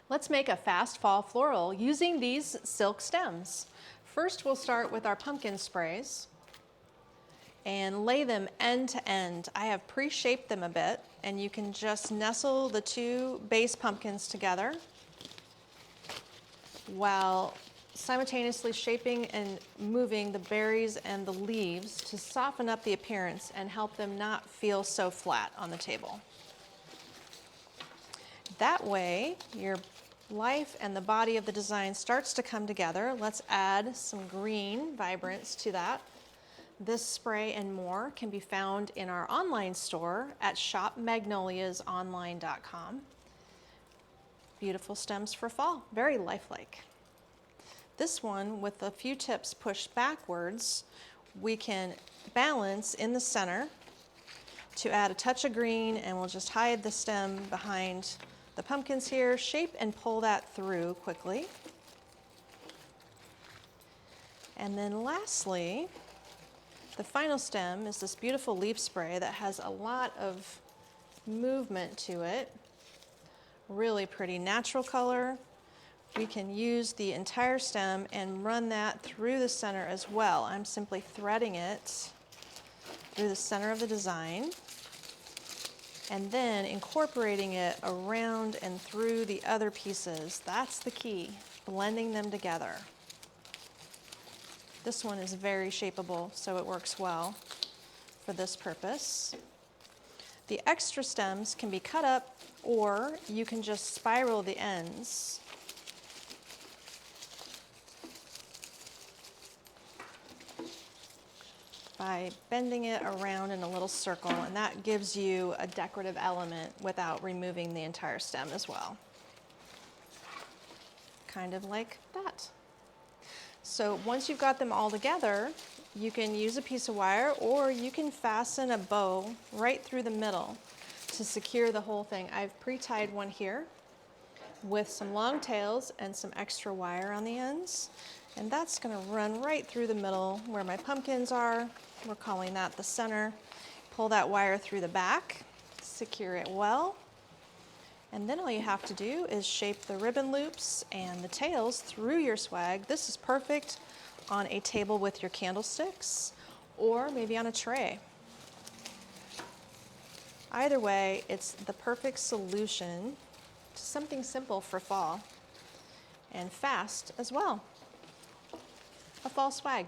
Let's make a fast fall floral using these silk stems. First, we'll start with our pumpkin sprays and lay them end to end. I have pre-shaped them a bit, and you can just nestle the two base pumpkins together while simultaneously shaping and moving the berries and the leaves to soften up the appearance and help them not feel so flat on the table. That way, your life and the body of the design starts to come together. Let's add some green vibrance to that. This spray and more can be found in our online store at shopmagnoliasonline.com. Beautiful stems for fall, very lifelike. This one, with a few tips pushed backwards, we can balance in the center to add a touch of green, and we'll just hide the stem behind the pumpkins here, shape and pull that through quickly. And then lastly, the final stem is this beautiful leaf spray that has a lot of movement to it. Really pretty natural color. We can use the entire stem and run that through the center as well. I'm simply threading it through the center of the design and then incorporating it around and through the other pieces. That's the key, blending them together. This one is very shapeable, so it works well for this purpose. The extra stems can be cut up, or you can just spiral the ends. By bending it around in a little circle, and that gives you a decorative element without removing the entire stem as well. Kind of like that. So once you've got them all together, you can use a piece of wire, or you can fasten a bow right through the middle to secure the whole thing. I've pre-tied one here with some long tails and some extra wire on the ends, and that's going to run right through the middle where my pumpkins are. We're calling that the center. Pull that wire through the back, secure it well, and then all you have to do is shape the ribbon loops and the tails through your swag. This is perfect on a table with your candlesticks, or maybe on a tray. Either way, it's the perfect solution to something simple for fall and fast as well. A fall swag.